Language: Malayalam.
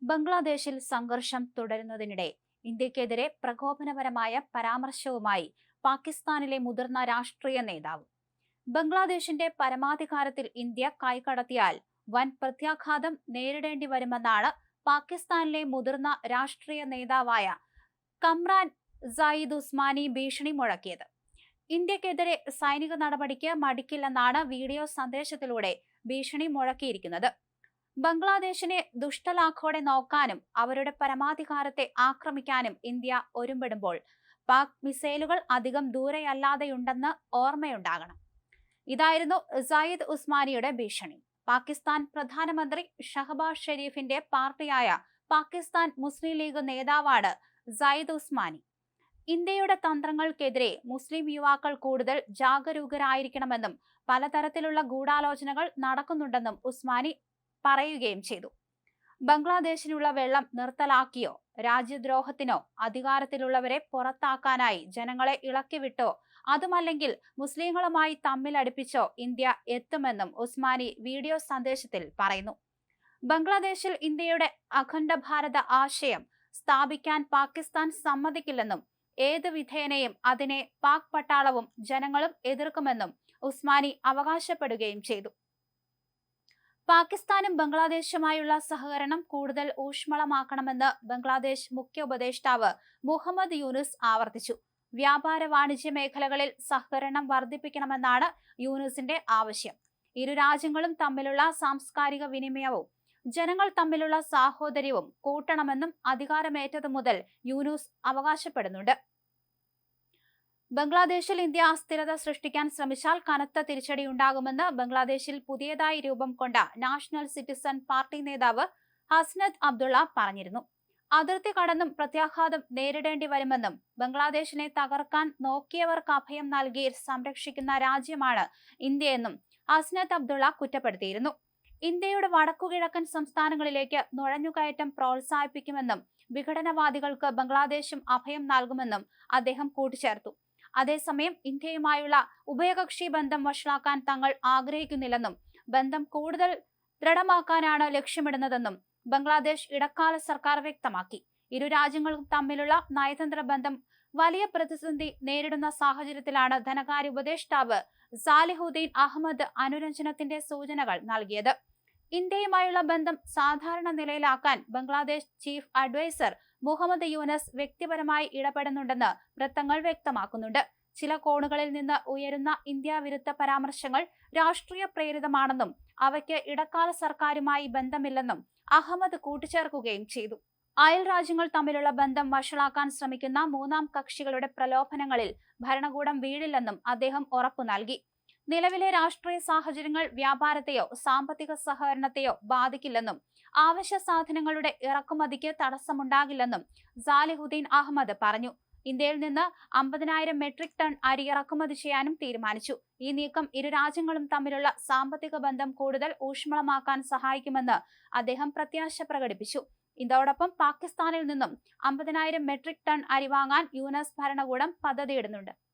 ബംഗ്ലാദേശിൽ സംഘർഷം തുടരുന്നതിനിടെ ഇന്ത്യക്കെതിരെ പ്രകോപനപരമായ പരാമർശവുമായി പാകിസ്ഥാനിലെ മുതിർന്ന രാഷ്ട്രീയ നേതാവ്. ബംഗ്ലാദേശിന്റെ പരമാധികാരത്തിൽ ഇന്ത്യ കൈകടത്തിയാൽ വൻ പ്രത്യാഘാതം നേരിടേണ്ടി വരുമെന്നാണ് പാകിസ്ഥാനിലെ മുതിർന്ന രാഷ്ട്രീയ നേതാവായ കമ്രാൻ സയ്യിദ് ഉസ്മാനി ഭീഷണി മുഴക്കിയത്. ഇന്ത്യക്കെതിരെ സൈനിക നടപടിക്ക് മടിക്കില്ലെന്നാണ് വീഡിയോ സന്ദേശത്തിലൂടെ ഭീഷണി മുഴക്കിയിരിക്കുന്നത്. ബംഗ്ലാദേശിനെ ദുഷ്ടലാഖോടെ നോക്കാനും അവരുടെ പരമാധികാരത്തെ ആക്രമിക്കാനും ഇന്ത്യ ഒരുമ്പെടുമ്പോൾ പാക് മിസൈലുകൾ അധികം ദൂരെയല്ലാതെയുണ്ടെന്ന് ഓർമ്മയുണ്ടാകണം. ഇതായിരുന്നു സയ്യിദ് ഉസ്മാനിയുടെ ഭീഷണി. പാകിസ്ഥാൻ പ്രധാനമന്ത്രി ഷഹബാസ് ഷെരീഫിന്റെ പാർട്ടിയായ പാകിസ്ഥാൻ മുസ്ലിം ലീഗ് നേതാവാണ് സയ്യിദ് ഉസ്മാനി. ഇന്ത്യയുടെ തന്ത്രങ്ങൾക്കെതിരെ മുസ്ലിം യുവാക്കൾ കൂടുതൽ ജാഗരൂകരായിരിക്കണമെന്നും പലതരത്തിലുള്ള ഗൂഢാലോചനകൾ നടക്കുന്നുണ്ടെന്നും ഉസ്മാനി പറയുകയും ചെയ്തു. ബംഗ്ലാദേശിനുള്ള വെള്ളം നിർത്തലാക്കിയോ രാജ്യദ്രോഹത്തിനോ അധികാരത്തിലുള്ളവരെ പുറത്താക്കാനായി ജനങ്ങളെ ഇളക്കിവിട്ടോ അതുമല്ലെങ്കിൽ മുസ്ലിങ്ങളുമായി തമ്മിലടിപ്പിച്ചോ ഇന്ത്യ എത്തുമെന്നും ഉസ്മാനി വീഡിയോ സന്ദേശത്തിൽ പറയുന്നു. ബംഗ്ലാദേശിൽ ഇന്ത്യയുടെ അഖണ്ഡ ഭാരത ആശയം സ്ഥാപിക്കാൻ പാകിസ്ഥാൻ സമ്മതിക്കില്ലെന്നും ഏത് വിധേനയും അതിനെ പാക് പട്ടാളവും ജനങ്ങളും എതിർക്കുമെന്നും ഉസ്മാനി അവകാശപ്പെടുകയും ചെയ്തു. പാകിസ്ഥാനും ബംഗ്ലാദേശുമായുള്ള സഹകരണം കൂടുതൽ ഊഷ്മളമാക്കണമെന്ന് ബംഗ്ലാദേശ് മുഖ്യ ഉപദേഷ്ടാവ് മുഹമ്മദ് യൂനുസ് ആവർത്തിച്ചു. വ്യാപാര വാണിജ്യ മേഖലകളിൽ സഹകരണം വർദ്ധിപ്പിക്കണമെന്നാണ് യൂനുസിന്റെ ആവശ്യം. ഇരു രാജ്യങ്ങളും തമ്മിലുള്ള സാംസ്കാരിക വിനിമയവും ജനങ്ങൾ തമ്മിലുള്ള സാഹോദര്യവും കൂട്ടണമെന്നും അധികാരമേറ്റതു മുതൽ യൂനുസ് അവകാശപ്പെടുന്നുണ്ട്. ബംഗ്ലാദേശിൽ ഇന്ത്യ അസ്ഥിരത സൃഷ്ടിക്കാൻ ശ്രമിച്ചാൽ കനത്ത തിരിച്ചടിയുണ്ടാകുമെന്ന് ബംഗ്ലാദേശിൽ പുതിയതായി രൂപം കൊണ്ട നാഷണൽ സിറ്റിസൺ പാർട്ടി നേതാവ് ഹസ്നത്ത് അബ്ദുള്ള പറഞ്ഞിരുന്നു. അതിർത്തി കടന്നും പ്രത്യാഘാതം നേരിടേണ്ടി വരുമെന്നും ബംഗ്ലാദേശിനെ തകർക്കാൻ നോക്കിയവർക്ക് അഭയം നൽകി സംരക്ഷിക്കുന്ന രാജ്യമാണ് ഇന്ത്യയെന്നും ഹസ്നത്ത് അബ്ദുള്ള കുറ്റപ്പെടുത്തിയിരുന്നു. ഇന്ത്യയുടെ വടക്കുകിഴക്കൻ സംസ്ഥാനങ്ങളിലേക്ക് നുഴഞ്ഞുകയറ്റം പ്രോത്സാഹിപ്പിക്കുമെന്നും വിഘടനവാദികൾക്ക് ബംഗ്ലാദേശും അഭയം നൽകുമെന്നും അദ്ദേഹം കൂട്ടിച്ചേർത്തു. അതേസമയം ഇന്ത്യയുമായുള്ള ഉഭയകക്ഷി ബന്ധം വഷളാക്കാൻ തങ്ങൾ ആഗ്രഹിക്കുന്നില്ലെന്നും ബന്ധം കൂടുതൽ ദൃഢമാക്കാനാണ് ലക്ഷ്യമിടുന്നതെന്നും ബംഗ്ലാദേശ് ഇടക്കാല സർക്കാർ വ്യക്തമാക്കി. ഇരു രാജ്യങ്ങളും തമ്മിലുള്ള നയതന്ത്ര ബന്ധം വലിയ പ്രതിസന്ധി നേരിടുന്ന സാഹചര്യത്തിലാണ് ധനകാര്യ ഉപദേഷ്ടാവ് സാലിഹുദ്ദീൻ അഹമ്മദ് അനുരഞ്ജനത്തിന്റെ സൂചനകൾ നൽകിയത്. ഇന്ത്യയുമായുള്ള ബന്ധം സാധാരണ നിലയിലാക്കാൻ ബംഗ്ലാദേശ് ചീഫ് അഡ്വൈസർ മുഹമ്മദ് യൂനസ് വ്യക്തിപരമായി ഇടപെടുന്നുണ്ടെന്ന് വൃത്തങ്ങൾ വ്യക്തമാക്കുന്നുണ്ട്. ചില കോണുകളിൽ നിന്ന് ഉയരുന്ന ഇന്ത്യ വിരുദ്ധ പരാമർശങ്ങൾ രാഷ്ട്രീയ പ്രേരിതമാണെന്നും അവയ്ക്ക് ഇടക്കാല സർക്കാരുമായി ബന്ധമില്ലെന്നും അഹമ്മദ് കൂട്ടിച്ചേർക്കുകയും ചെയ്തു. അയൽ രാജ്യങ്ങൾ തമ്മിലുള്ള ബന്ധം വഷളാക്കാൻ ശ്രമിക്കുന്ന മൂന്നാം കക്ഷികളുടെ പ്രലോഭനങ്ങളിൽ ഭരണകൂടം വീഴില്ലെന്നും അദ്ദേഹം ഉറപ്പു നൽകി. നിലവിലെ രാഷ്ട്രീയ സാഹചര്യങ്ങൾ വ്യാപാരത്തെയോ സാമ്പത്തിക സഹകരണത്തെയോ ബാധിക്കില്ലെന്നും ആവശ്യ സാധനങ്ങളുടെ ഇറക്കുമതിക്ക് തടസ്സമുണ്ടാകില്ലെന്നും സാലിഹുദ്ദീൻ അഹമ്മദ് പറഞ്ഞു. ഇന്ത്യയിൽ നിന്ന് 50,000 മെട്രിക് ടൺ അരി ഇറക്കുമതി ചെയ്യാനും തീരുമാനിച്ചു. ഈ നീക്കം ഇരു രാജ്യങ്ങളും തമ്മിലുള്ള സാമ്പത്തിക ബന്ധം കൂടുതൽ ഊഷ്മളമാക്കാൻ സഹായിക്കുമെന്ന് അദ്ദേഹം പ്രത്യാശ പ്രകടിപ്പിച്ചു. ഇതോടൊപ്പം പാകിസ്ഥാനിൽ നിന്നും 50,000 മെട്രിക് ടൺ അരി വാങ്ങാൻ യൂനസ് ഭരണകൂടം പദ്ധതിയിടുന്നുണ്ട്.